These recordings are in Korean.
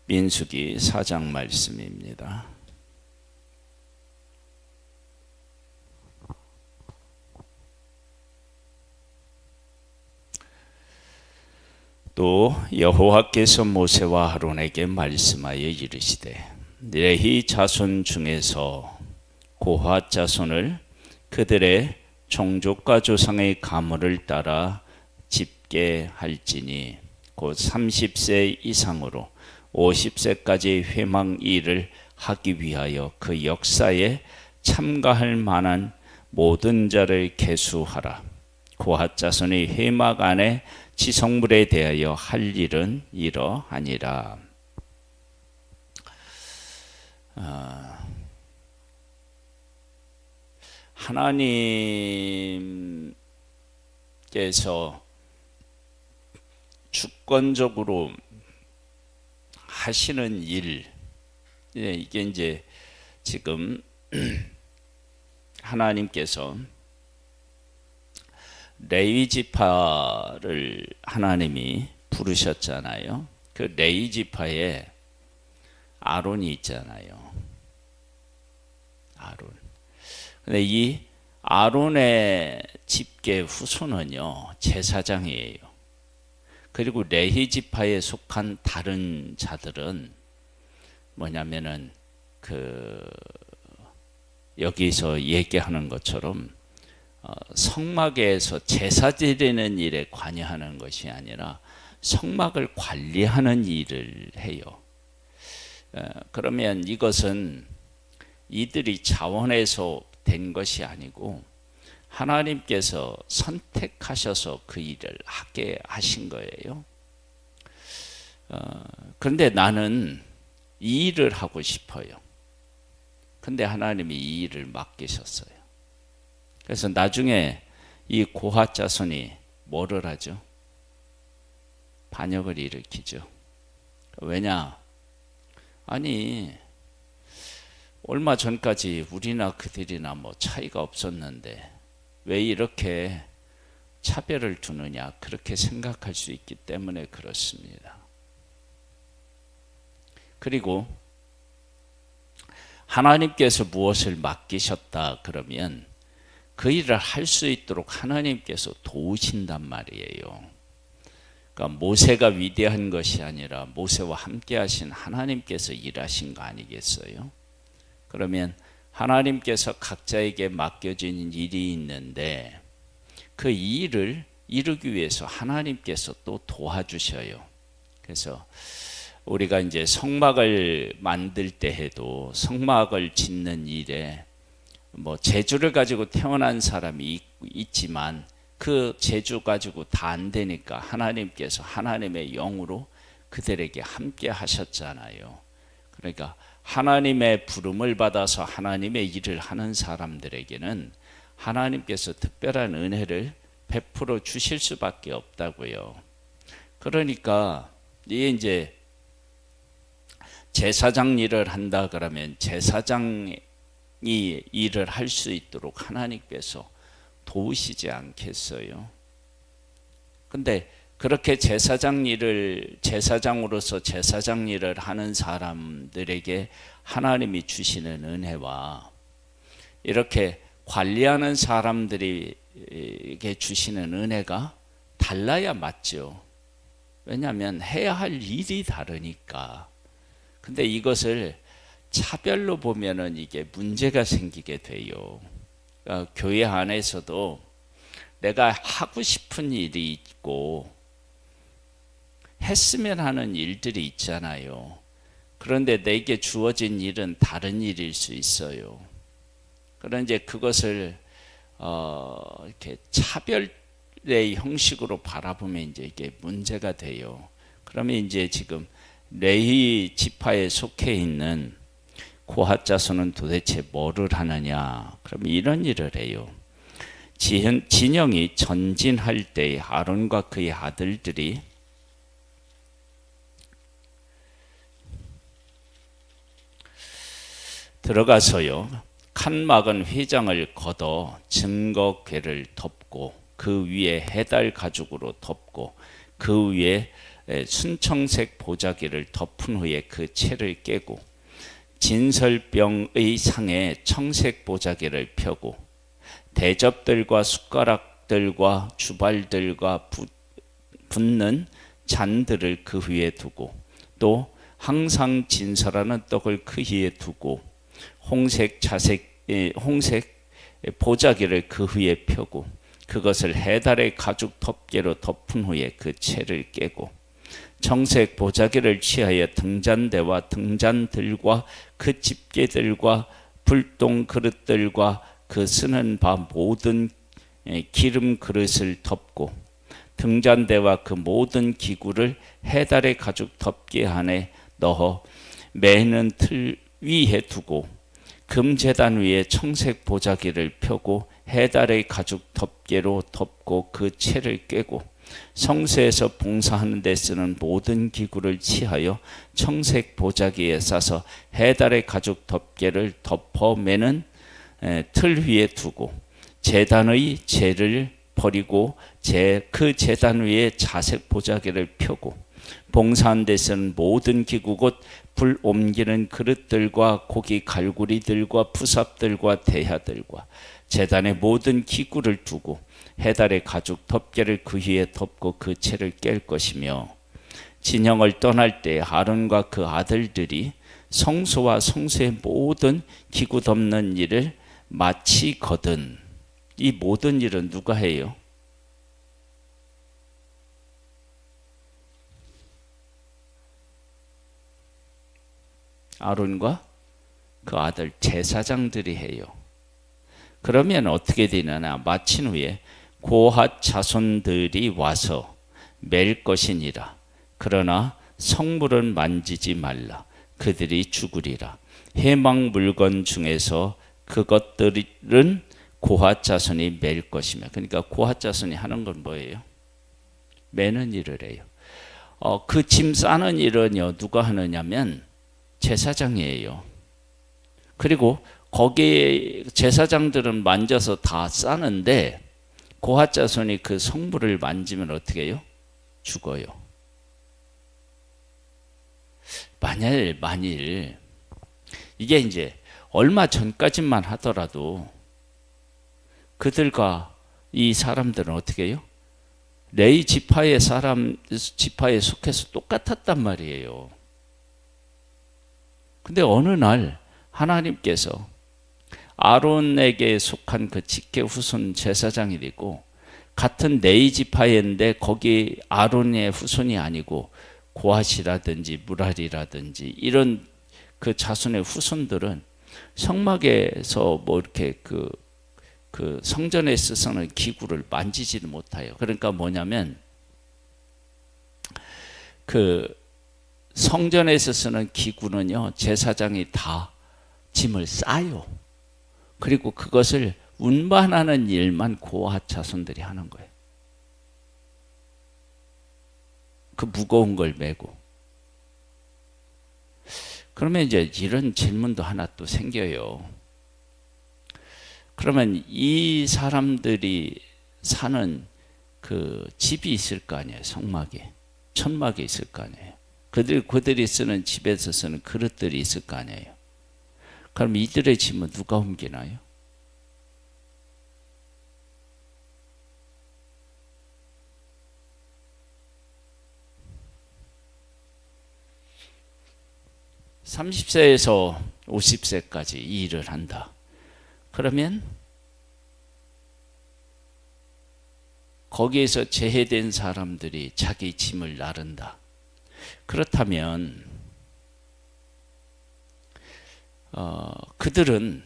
민수기 4장 말씀입니다. 또 여호와께서 모세와 아론에게 말씀하여 이르시되 레위 자손 중에서 고핫 자손을 그들의 종족과 조상의 가문을 따라 집계할지니 곧 30세 이상으로 50세까지 회망 일을 하기 위하여 그 역사에 참가할 만한 모든 자를 계수하라. 고핫 자손이 회막 안에 지성물에 대하여 할 일은 이러하니라. 하나님께서 주권적으로 하시는 일, 이게 이제 지금 하나님께서 레위 지파를 하나님이 부르셨잖아요. 그 레위 지파에 아론이 있잖아요. 아론. 근데 이 아론의 집계 후손은요, 제사장이에요. 그리고 레위 지파에 속한 다른 자들은 뭐냐면은 여기서 얘기하는 것처럼 성막에서 제사 드리는 일에 관여하는 것이 아니라 성막을 관리하는 일을 해요. 그러면 이것은 이들이 자원해서 된 것이 아니고 하나님께서 선택하셔서 그 일을 하게 하신 거예요. 그런데 나는 이 일을 하고 싶어요. 근데 하나님이 이 일을 맡기셨어요. 그래서 나중에 이 고핫 자손이 뭐를 하죠? 반역을 일으키죠. 왜냐? 아니, 얼마 전까지 우리나 그들이나 뭐 차이가 없었는데 왜 이렇게 차별을 두느냐, 그렇게 생각할 수 있기 때문에 그렇습니다. 그리고 하나님께서 무엇을 맡기셨다 그러면 그 일을 할 수 있도록 하나님께서 도우신단 말이에요. 그러니까 모세가 위대한 것이 아니라 모세와 함께 하신 하나님께서 일하신 거 아니겠어요? 그러면 하나님께서 각자에게 맡겨진 일이 있는데 그 일을 이루기 위해서 하나님께서 또 도와주셔요. 그래서 우리가 이제 성막을 만들 때 해도 성막을 짓는 일에 뭐 재주를 가지고 태어난 사람이 있지만 그 재주 가지고 다 안 되니까 하나님께서 하나님의 영으로 그들에게 함께 하셨잖아요. 그러니까 하나님의 부름을 받아서 하나님의 일을 하는 사람들에게는 하나님께서 특별한 은혜를 베풀어 주실 수밖에 없다고요. 그러니까 이제 제사장 일을 한다 그러면 제사장이 일을 할 수 있도록 하나님께서 도우시지 않겠어요? 근데 그렇게 제사장으로서 제사장 일을 하는 사람들에게 하나님이 주시는 은혜와 이렇게 관리하는 사람들에게 주시는 은혜가 달라야 맞죠. 왜냐하면 해야 할 일이 다르니까. 근데 이것을 차별로 보면은 이게 문제가 생기게 돼요. 그러니까 교회 안에서도 내가 하고 싶은 일이 있고 했으면 하는 일들이 있잖아요. 그런데 내게 주어진 일은 다른 일일 수 있어요. 그런데 그것을 이렇게 차별의 형식으로 바라보면 이제 이게 문제가 돼요. 그러면 이제 지금 레위 지파에 속해 있는 고핫 자손은 도대체 뭐를 하느냐? 그러면 이런 일을 해요. 진영이 전진할 때 아론과 그의 아들들이 들어가서요, 칸막은 휘장을 걷어 증거궤를 덮고 그 위에 해달 가죽으로 덮고 그 위에 순청색 보자기를 덮은 후에 그 채를 깨고 진설병의 상에 청색 보자기를 펴고 대접들과 숟가락들과 주발들과 붓는 잔들을 그 위에 두고 또 항상 진설하는 떡을 그 위에 두고 홍색 보자기를 그 위에 펴고 그것을 해달의 가죽 덮개로 덮은 후에 그 채를 깨고 청색 보자기를 취하여 등잔대와 등잔들과 그 집게들과 불똥 그릇들과 그 쓰는 바 모든 기름 그릇을 덮고 등잔대와 그 모든 기구를 해달의 가죽 덮개 안에 넣어 매는 틀 위에 두고 금제단 위에 청색 보자기를 펴고 해달의 가죽 덮개로 덮고 그 채를 깨고 성소에서 봉사하는 데 쓰는 모든 기구를 취하여 청색 보자기에 싸서 해달의 가죽 덮개를 덮어 매는 틀 위에 두고 제단의 재를 버리고 그 제단 위에 자색 보자기를 펴고 봉사하는 데 쓰는 모든 기구 곧 불 옮기는 그릇들과 고기 갈구리들과 푸삽들과 대야들과 제단의 모든 기구를 두고 해달의 가죽 덮개를 그 위에 덮고 그 채를 깰 것이며 진영을 떠날 때 아론과 그 아들들이 성소와 성소의 모든 기구 덮는 일을 마치거든. 이 모든 일은 누가 해요? 아론과 그 아들 제사장들이 해요. 그러면 어떻게 되느냐? 마친 후에 고핫 자손들이 와서 맬 것이니라. 그러나 성물은 만지지 말라. 그들이 죽으리라. 해막 물건 중에서 그것들은 고핫 자손이 맬 것이며. 그러니까 고핫 자손이 하는 건 뭐예요? 매는 일을 해요. 그 짐 싸는 일은요, 누가 하느냐면 제사장이에요. 그리고 거기에 제사장들은 만져서 다 싸는데 고핫 자손이 그 성물을 만지면 어떻게 해요? 죽어요. 만일 이게 이제 얼마 전까지만 하더라도 그들과 이 사람들은 어떻게 해요? 레위 지파의 지파에 속해서 똑같았단 말이에요. 근데 어느 날 하나님께서 아론에게 속한 그 직계 후손 제사장이 되고 같은 레위 지파인데 거기 아론의 후손이 아니고 고핫이라든지 무랄이라든지 이런 그 자손의 후손들은 성막에서 뭐 이렇게 그 성전에 쓰는 기구를 만지지는 못해요. 그러니까 뭐냐면 그 성전에서 쓰는 기구는요, 제사장이 다 짐을 싸요. 그리고 그것을 운반하는 일만 고핫 자손들이 하는 거예요. 그 무거운 걸 메고. 그러면 이제 이런 질문도 하나 또 생겨요. 그러면 이 사람들이 사는 그 집이 있을 거 아니에요. 성막에. 천막에 있을 거 아니에요. 그들이 쓰는 집에서 쓰는 그릇들이 있을 거 아니에요. 그럼 이들의 짐은 누가 옮기나요? (30세에서) (50세까지) 이 일을 한다. 그러면 거기에서 제해된 사람들이 자기 짐을 나른다. 그렇다면 그들은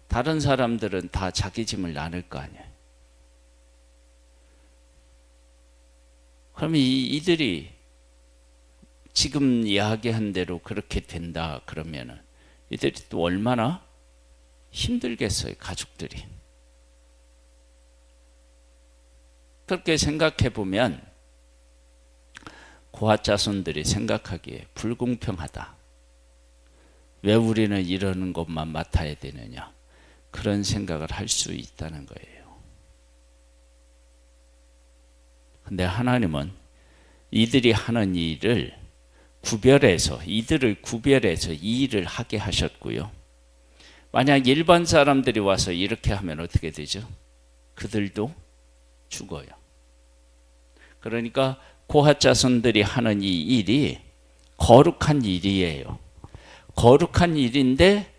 다른 사람들은 다 자기 짐을 나눌 거 아니에요. 그러면 이들이 지금 이야기한 대로 그렇게 된다 그러면은 이들이 또 얼마나 힘들겠어요, 가족들이. 그렇게 생각해 보면 고핫 자손들이 생각하기에 불공평하다. 왜 우리는 이러는 것만 맡아야 되느냐. 그런 생각을 할 수 있다는 거예요. 근데 하나님은 이들이 하는 일을 구별해서 이들을 구별해서 이 일을 하게 하셨고요. 만약 일반 사람들이 와서 이렇게 하면 어떻게 되죠? 그들도 죽어요. 그러니까 고핫 자손들이 하는 이 일이 거룩한 일이에요. 거룩한 일인데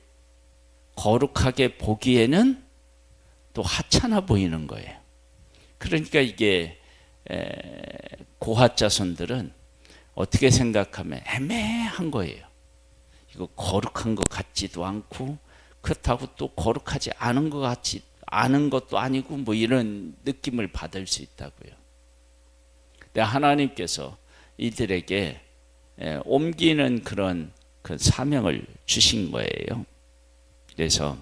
거룩하게 보기에는 또 하찮아 보이는 거예요. 그러니까 이게 고핫 자손들은 어떻게 생각하면 애매한 거예요. 이거 거룩한 것 같지도 않고 그렇다고 또 거룩하지 않은 것 같지 않은 것도 아니고 뭐 이런 느낌을 받을 수 있다고요. 근데 하나님께서 이들에게 옮기는 그런 그 사명을 주신 거예요. 그래서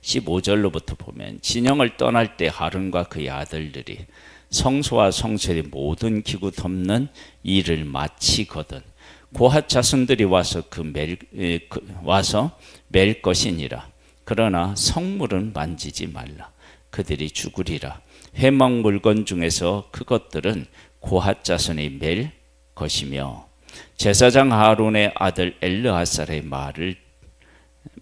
15절로부터 보면 진영을 떠날 때 하론과 그의 아들들이 성소와 성소의 모든 기구 덮는 일을 마치거든 고핫 자손들이 와서 맬 것이니라. 그러나 성물은 만지지 말라. 그들이 죽으리라. 회막 물건 중에서 그것들은 고핫 자손이 맬 것이며 제사장 아론의 아들 엘르아살의 말을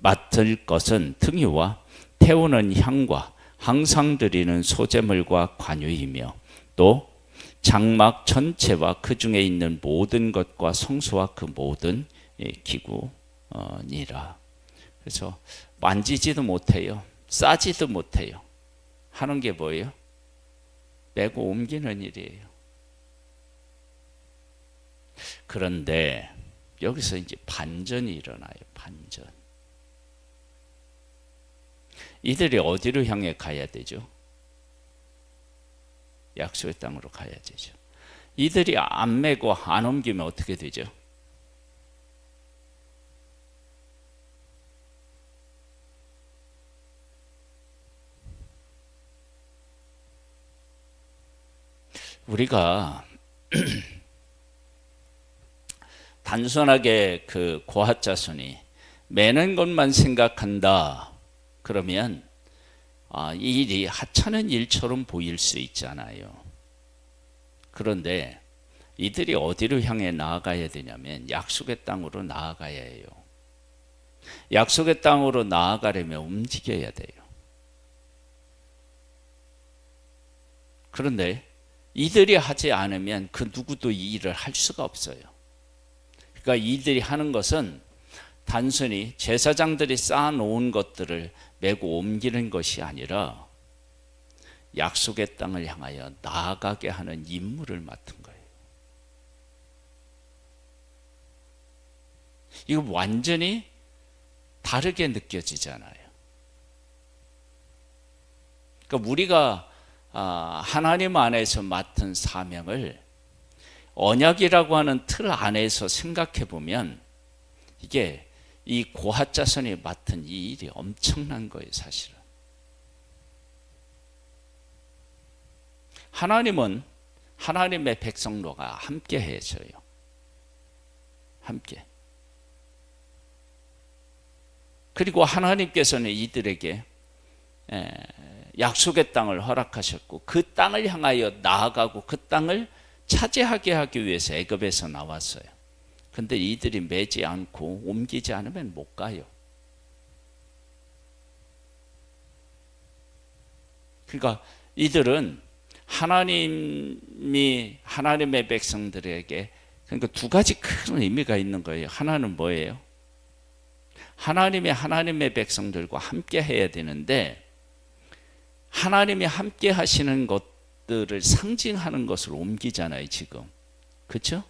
맡을 것은 등유와 태우는 향과 항상 드리는 소제물과 관유이며 또 장막 전체와 그 중에 있는 모든 것과 성소와 그 모든 기구니라. 그래서 만지지도 못해요. 싸지도 못해요. 하는 게 뭐예요? 메고 옮기는 일이에요. 그런데 여기서 이제 반전이 일어나요. 반전. 이들이 어디로 향해 가야 되죠? 약속의 땅으로 가야 되죠. 이들이 안 메고 안 옮기면 어떻게 되죠? 우리가 단순하게 그 고핫 자손이 매는 것만 생각한다. 그러면 이 일이 하찮은 일처럼 보일 수 있잖아요. 그런데 이들이 어디로 향해 나아가야 되냐면 약속의 땅으로 나아가야 해요. 약속의 땅으로 나아가려면 움직여야 돼요. 그런데 이들이 하지 않으면 그 누구도 이 일을 할 수가 없어요. 그러니까 이들이 하는 것은 단순히 제사장들이 쌓아놓은 것들을 메고 옮기는 것이 아니라 약속의 땅을 향하여 나아가게 하는 임무를 맡은 거예요. 이거 완전히 다르게 느껴지잖아요. 그러니까 우리가 하나님 안에서 맡은 사명을 언약이라고 하는 틀 안에서 생각해 보면 이게 이 고핫 자손이 맡은 이 일이 엄청난 거예요, 사실은. 하나님은 하나님의 백성로가 함께 해줘요. 함께. 그리고 하나님께서는 이들에게 약속의 땅을 허락하셨고 그 땅을 향하여 나아가고 그 땅을 차지하게 하기 위해서 애굽에서 나왔어요. 근데 이들이 매지 않고 옮기지 않으면 못 가요. 그러니까 이들은 하나님이 하나님의 백성들에게 그러니까 두 가지 큰 의미가 있는 거예요. 하나는 뭐예요? 하나님이 하나님의 백성들과 함께 해야 되는데 하나님이 함께 하시는 것들을 상징하는 것을 옮기잖아요, 지금. 그렇죠?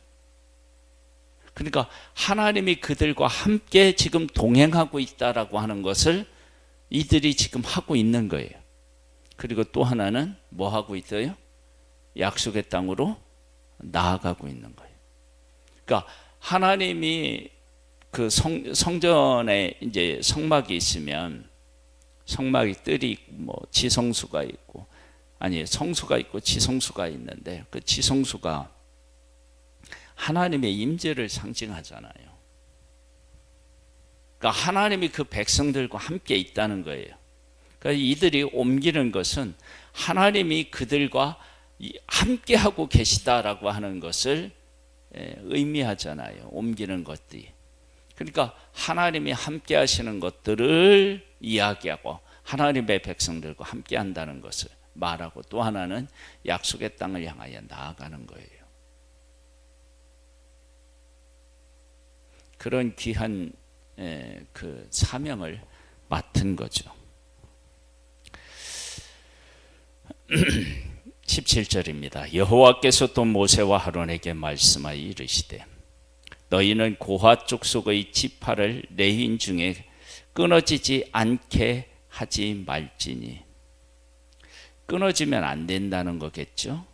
그러니까 하나님이 그들과 함께 지금 동행하고 있다라고 하는 것을 이들이 지금 하고 있는 거예요. 그리고 또 하나는 뭐 하고 있어요? 약속의 땅으로 나아가고 있는 거예요. 그러니까 하나님이 그 성전에 이제 성막이 있으면 성막이 뜰이 뭐 지성수가 있고 아니 성수가 있고 지성수가 있는데 그 지성수가 하나님의 임재를 상징하잖아요. 그러니까 하나님이 그 백성들과 함께 있다는 거예요. 그러니까 이들이 옮기는 것은 하나님이 그들과 함께하고 계시다라고 하는 것을 의미하잖아요. 옮기는 것들이. 그러니까 하나님이 함께 하시는 것들을 이야기하고 하나님의 백성들과 함께 한다는 것을 말하고, 또 하나는 약속의 땅을 향하여 나아가는 거예요. 그런 귀한 그 사명을 맡은 거죠. 17절입니다. 여호와께서 또 모세와 아론에게 말씀하여 이르시되 너희는 고핫 족속의 지파를 레위인 중에 끊어지지 않게 하지 말지니. 끊어지면 안 된다는 거겠죠.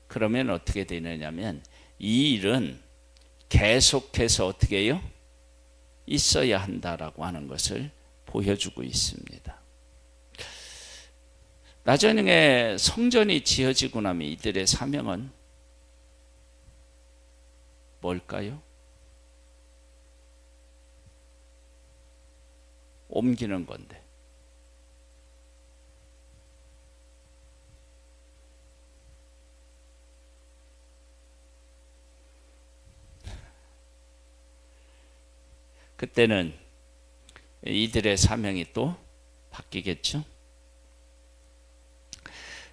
그러면 어떻게 되느냐면 이 일은 계속해서 어떻게 해요? 있어야 한다라고 하는 것을 보여주고 있습니다. 나중에 성전이 지어지고 나면 이들의 사명은 뭘까요? 옮기는 건데. 그때는 이들의 사명이 또 바뀌겠죠.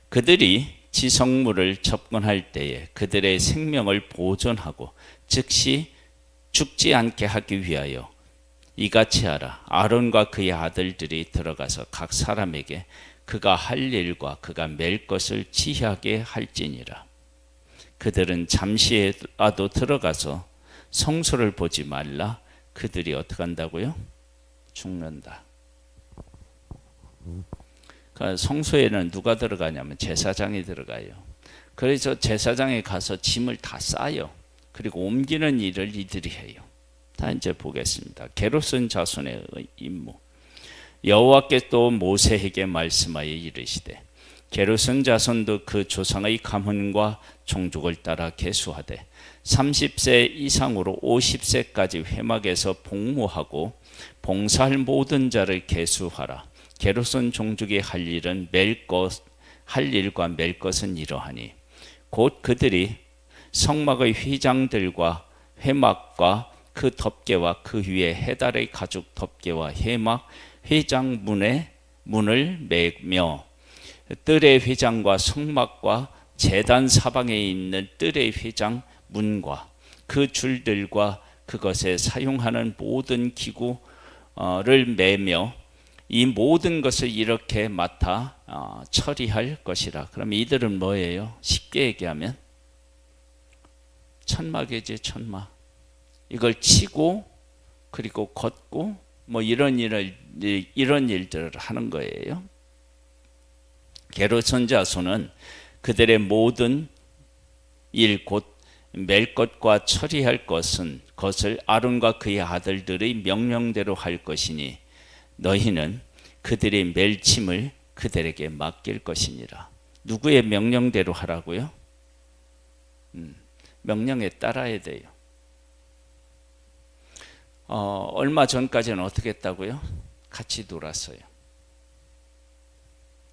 그들이 지성물을 접근할 때에 그들의 생명을 보존하고 즉시 죽지 않게 하기 위하여 이같이 하라. 아론과 그의 아들들이 들어가서 각 사람에게 그가 할 일과 그가 맬 것을 지휘하게 할지니라. 그들은 잠시라도 들어가서 성소를 보지 말라. 그들이 어떻게 한다고요? 죽는다. 그 성소에는 누가 들어가냐면 제사장이 들어가요. 그래서 제사장이 가서 짐을 다 싸요. 그리고 옮기는 일을 이들이 해요. 다 이제 보겠습니다. 게르손 자손의 임무. 여호와께 또 모세에게 말씀하여 이르시되 게르손 자손도 그 조상의 가문과 종족을 따라 계수하되 30세 이상으로 50세까지 회막에서 복무하고 봉사할 모든 자를 계수하라. 게르손 종족이 할 일과 맬 것은 이러하니 곧 그들이 성막의 휘장들과 회막과 그 덮개와 그 위에 해달의 가죽 덮개와 회막 휘장 문을 매며 뜰의 휘장과 성막과 제단 사방에 있는 뜰의 휘장 문과 그 줄들과 그것에 사용하는 모든 기구를 매며 이 모든 것을 이렇게 맡아 처리할 것이라. 그럼 이들은 뭐예요? 쉽게 얘기하면 천막이지, 천막. 이걸 치고 그리고 걷고 뭐 이런 일들을 하는 거예요. 게르손 자손은 그들의 모든 일 곧 맬 것과 처리할 것을 아론과 그의 아들들의 명령대로 할 것이니 너희는 그들의 멜침을 그들에게 맡길 것이니라. 누구의 명령대로 하라고요? 명령에 따라야 돼요. 얼마 전까지는 어떻게 했다고요? 같이 놀았어요.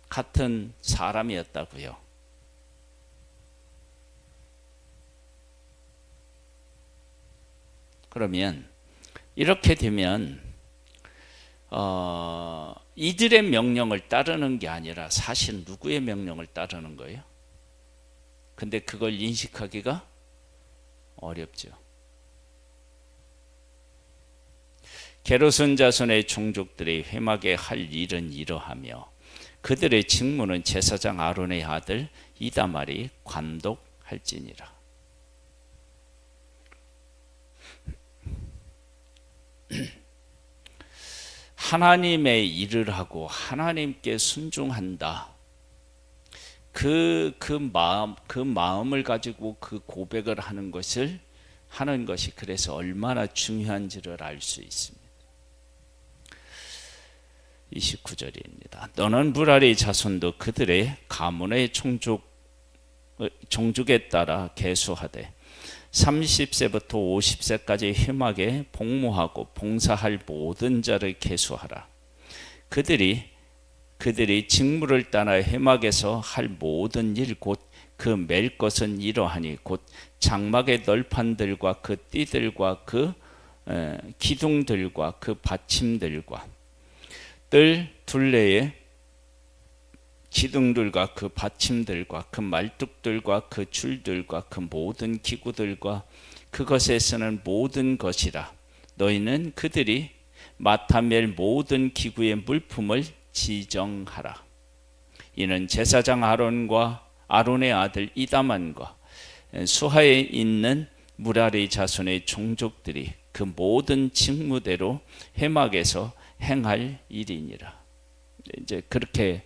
같은 사람이었다고요. 그러면 이렇게 되면 이들의 명령을 따르는 게 아니라 사실 누구의 명령을 따르는 거예요? 근데 그걸 인식하기가 어렵죠. 게르손 자손의 종족들의 회막에 할 일은 이러하며 그들의 직무는 제사장 아론의 아들 이다말이 관독할지니라. 하나님의 일을 하고 하나님께 순종한다. 그 마음을 가지고 그 고백을 하는 것이 그래서 얼마나 중요한지를 알 수 있습니다. 29절입니다. 너는 무라리 자손도 그들의 가문의 종족에 따라 계수하되 30세부터 50세까지 회막에 복무하고 봉사할 모든 자를 계수하라. 그들이 그들이 직무를 따라 회막에서 할 모든 일 곧 그 맬 것은 이러하니 곧 장막의 널판들과 그 띠들과 그 기둥들과 그 받침들과 뜰 둘레의 기둥들과 그 받침들과 그 말뚝들과 그 줄들과 그 모든 기구들과 그것에 쓰는 모든 것이라. 너희는 그들이 맡아 맬 모든 기구의 물품을 지정하라. 이는 제사장 아론의 아들 이다만과 수하에 있는 무라리 자손의 종족들이 그 모든 직무대로 회막에서 행할 일이니라. 이제 그렇게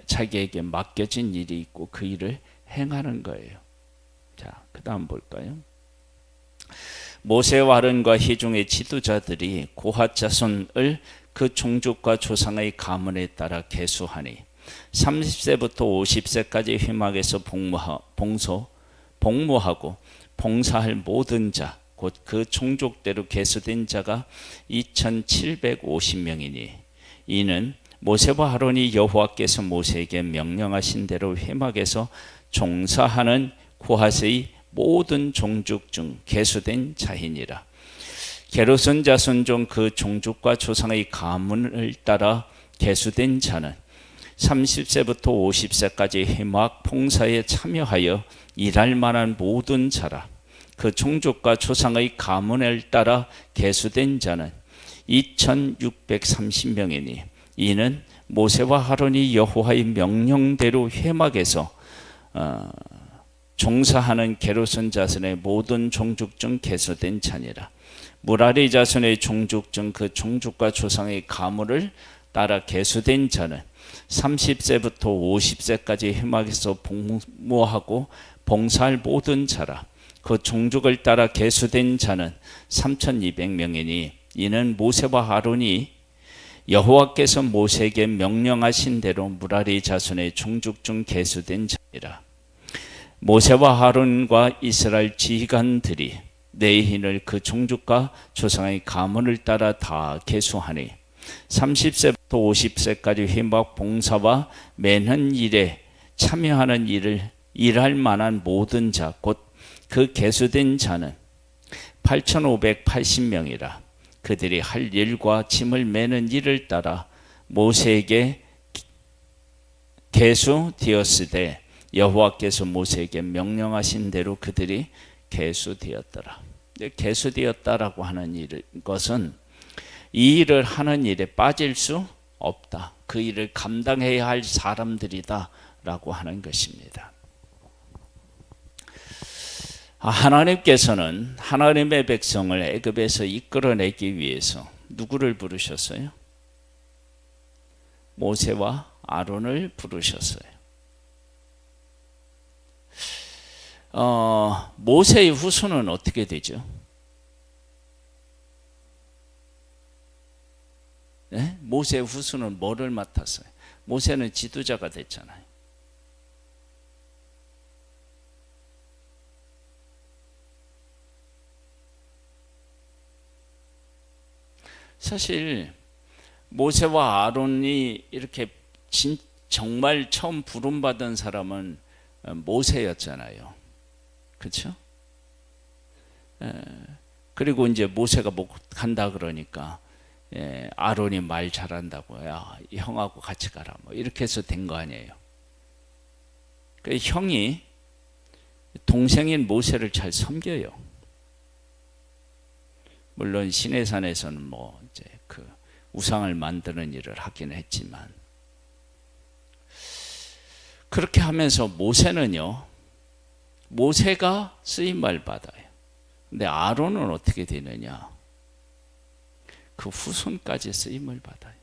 자기에게 맡겨진 일이 있고 그 일을 행하는 거예요. 자, 그 다음 볼까요? 모세와 아론과 회중의 지도자들이 고핫 자손을 그 종족과 조상의 가문에 따라 계수하니 30세부터 50세까지 회막에서 복무하고 봉사할 모든 자 곧 그 종족대로 계수된 자가 2750명이니 이는 모세와 아론이 여호와께서 모세에게 명령하신 대로 회막에서 종사하는 고핫의 모든 종족 중 계수된 자이니라. 게르손 자손 중 그 종족과 조상의 가문을 따라 계수된 자는 30세부터 50세까지 회막 봉사에 참여하여 일할 만한 모든 자라. 그 종족과 조상의 가문을 따라 계수된 자는 2630명이니 이는 모세와 아론이 여호와의 명령대로 회막에서 종사하는 게르손 자손의 모든 종족 중 계수된 자니라. 무라리 자손의 종족 중 그 종족과 조상의 가문을 따라 계수된 자는 30세부터 50세까지 회막에서 복무하고 봉사할 모든 자라. 그 종족을 따라 계수된 자는 3200명이니 이는 모세와 아론이 여호와께서 모세에게 명령하신 대로 무라리 자손의 종족 중 계수된 자니라. 모세와 아론과 이스라엘 지휘관들이 내hin을 그 종족과 조상의 가문을 따라 다 계수하니 30세부터 50세까지 회막 봉사와 매는 일에 참여하는 일을 일할 만한 모든 자 곧 그 계수된 자는 8580명이라. 그들이 할 일과 짐을 매는 일을 따라 모세에게 계수되었으되 여호와께서 모세에게 명령하신 대로 그들이 계수되었더라. 계수되었다라고 하는 것은 이 일을 하는 일에 빠질 수 없다. 그 일을 감당해야 할 사람들이다라고 하는 것입니다. 하나님께서는 하나님의 백성을 애굽에서 이끌어내기 위해서 누구를 부르셨어요? 모세와 아론을 부르셨어요. 모세의 후손은 어떻게 되죠? 네? 모세의 후손은 뭐를 맡았어요? 모세는 지도자가 됐잖아요. 사실 모세와 아론이 이렇게 정말 처음 부름받은 사람은 모세였잖아요. 그렇죠? 그리고 이제 모세가 못 간다 그러니까 아론이 말 잘한다고 야 형하고 같이 가라 뭐 이렇게 해서 된 거 아니에요. 그 형이 동생인 모세를 잘 섬겨요. 물론 시내산에서는 뭐 이제 그 우상을 만드는 일을 하긴 했지만 그렇게 하면서 모세가 쓰임을 받아요. 근데 아론은 어떻게 되느냐? 그 후손까지 쓰임을 받아요.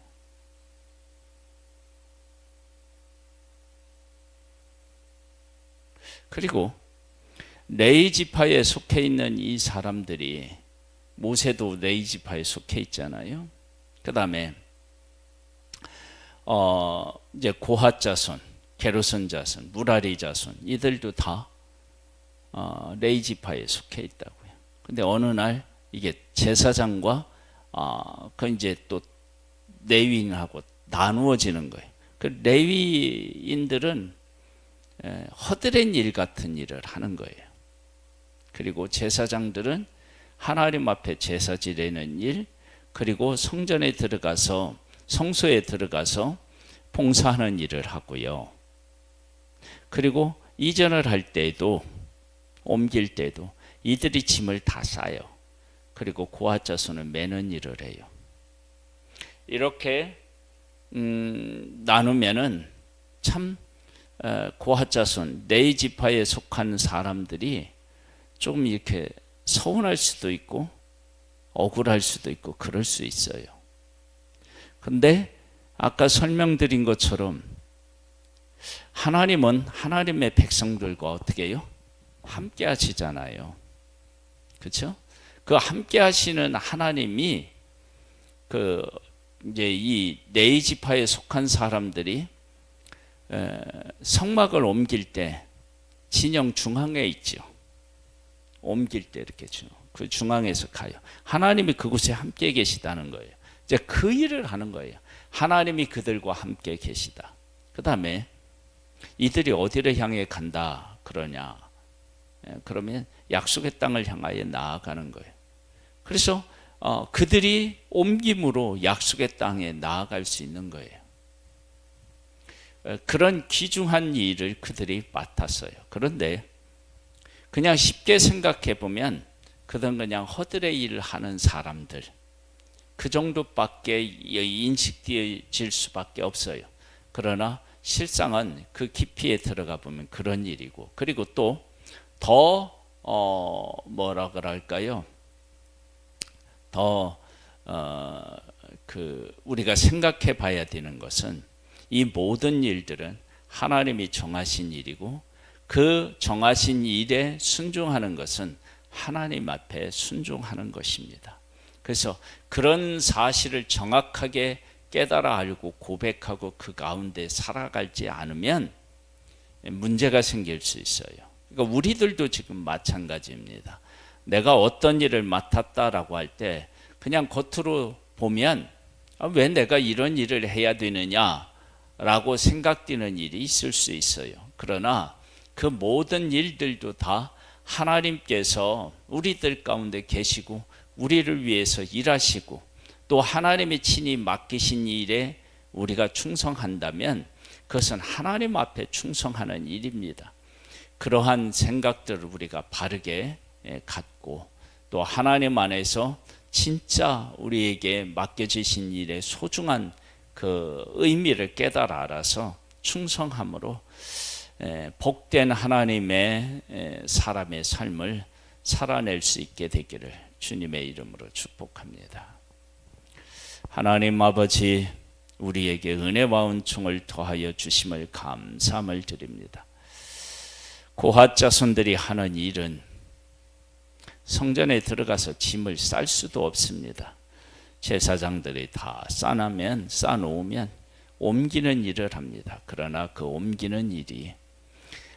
그리고 레위 지파에 속해 있는 이 사람들이 모세도 레위 지파에 속해 있잖아요. 그 다음에 이제 고핫 자손, 게르손 자손, 무라리 자손 이들도 다 레위 지파에 속해 있다고요. 근데 어느 날 이게 제사장과 그 이제 또 레위인하고 나누어지는 거예요. 그 레위인들은 허드렛 일 같은 일을 하는 거예요. 그리고 제사장들은 하나님 앞에 제사 지내는 일, 그리고 성전에 들어가서 성소에 들어가서 봉사하는 일을 하고요. 그리고 이전을 할 때도 옮길 때도 이들이 짐을 다 싸요. 그리고 고아 자손을 매는 일을 해요. 이렇게 나누면은 참 고아 자손 레위 지파에 속한 사람들이 조금 이렇게 서운할 수도 있고 억울할 수도 있고 그럴 수 있어요. 근데 아까 설명드린 것처럼 하나님은 하나님의 백성들과 어떻게 해요? 함께 하시잖아요. 그렇죠? 그 함께 하시는 하나님이 이제 이 레위 지파에 속한 사람들이 성막을 옮길 때 진영 중앙에 있죠. 옮길 때 이렇게 그 중앙에서 가요. 하나님이 그곳에 함께 계시다는 거예요. 이제 그 일을 하는 거예요. 하나님이 그들과 함께 계시다. 그 다음에 이들이 어디를 향해 간다 그러냐? 그러면 약속의 땅을 향하여 나아가는 거예요. 그래서 그들이 옮김으로 약속의 땅에 나아갈 수 있는 거예요. 그런 귀중한 일을 그들이 맡았어요. 그런데 그냥 쉽게 생각해 보면 그들은 그냥 허드렛 일을 하는 사람들, 그 정도밖에 인식되어질 수밖에 없어요. 그러나 실상은 그 깊이에 들어가 보면 그런 일이고, 그리고 또 더 뭐라 그럴까요? 더 우리가 생각해 봐야 되는 것은 이 모든 일들은 하나님이 정하신 일이고, 그 정하신 일에 순종하는 것은 하나님 앞에 순종하는 것입니다. 그래서 그런 사실을 정확하게 깨달아 알고 고백하고 그 가운데 살아가지 않으면 문제가 생길 수 있어요. 그러니까 우리들도 지금 마찬가지입니다. 내가 어떤 일을 맡았다라고 할 때 그냥 겉으로 보면 왜 내가 이런 일을 해야 되느냐라고 생각되는 일이 있을 수 있어요. 그러나 그 모든 일들도 다 하나님께서 우리들 가운데 계시고 우리를 위해서 일하시고 또 하나님의 친히 맡기신 일에 우리가 충성한다면 그것은 하나님 앞에 충성하는 일입니다. 그러한 생각들을 우리가 바르게 갖고 또 하나님 안에서 진짜 우리에게 맡겨지신 일의 소중한 그 의미를 깨달아 알아서 충성함으로 복된 하나님의 사람의 삶을 살아낼 수 있게 되기를 주님의 이름으로 축복합니다. 하나님 아버지, 우리에게 은혜와 은총을 더하여 주심을 감사함을 드립니다. 고핫 자손들이 하는 일은 성전에 들어가서 짐을 쌀 수도 없습니다. 제사장들이 다 싸놓으면 옮기는 일을 합니다. 그러나 그 옮기는 일이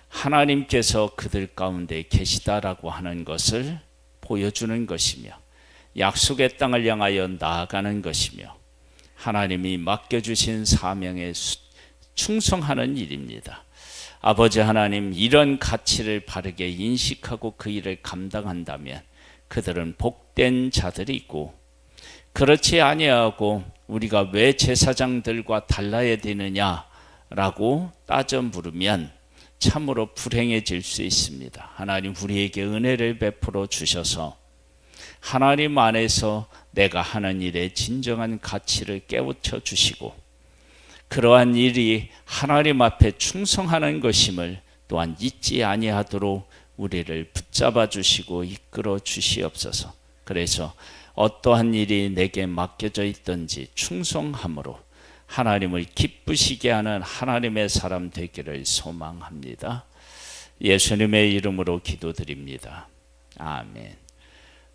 하나님께서 그들 가운데 계시다라고 하는 것을 보여주는 것이며 약속의 땅을 향하여 나아가는 것이며 하나님이 맡겨주신 사명에 충성하는 일입니다. 아버지 하나님, 이런 가치를 바르게 인식하고 그 일을 감당한다면 그들은 복된 자들이고, 그렇지 아니하고 우리가 왜 제사장들과 달라야 되느냐라고 따져 물으면 참으로 불행해질 수 있습니다. 하나님, 우리에게 은혜를 베풀어 주셔서 하나님 안에서 내가 하는 일의 진정한 가치를 깨우쳐 주시고 그러한 일이 하나님 앞에 충성하는 것임을 또한 잊지 아니하도록 우리를 붙잡아 주시고 이끌어 주시옵소서. 그래서 어떠한 일이 내게 맡겨져 있든지 충성함으로 하나님을 기쁘시게 하는 하나님의 사람 되기를 소망합니다. 예수님의 이름으로 기도드립니다. 아멘.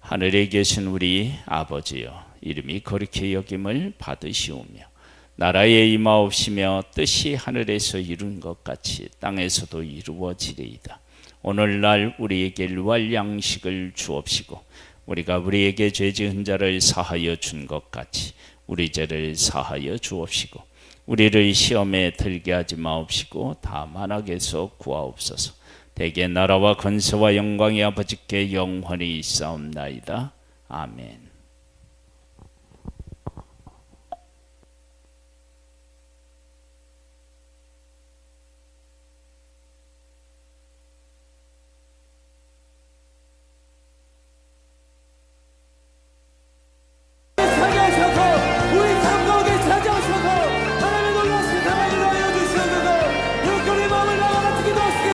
하늘에 계신 우리 아버지여, 이름이 거룩히 여김을 받으시오며 나라에 임하옵시며 뜻이 하늘에서 이룬 것 같이 땅에서도 이루어지리이다. 오늘날 우리에게 일용할 양식을 주옵시고 우리가 우리에게 죄 지은 자를 사하여 준 것 같이 우리 죄를 사하여 주옵시고 우리를 시험에 들게 하지 마옵시고 다만 악에서 구하옵소서. 대개 나라와 권세와 영광이 아버지께 영원히 있사옵나이다. 아멘.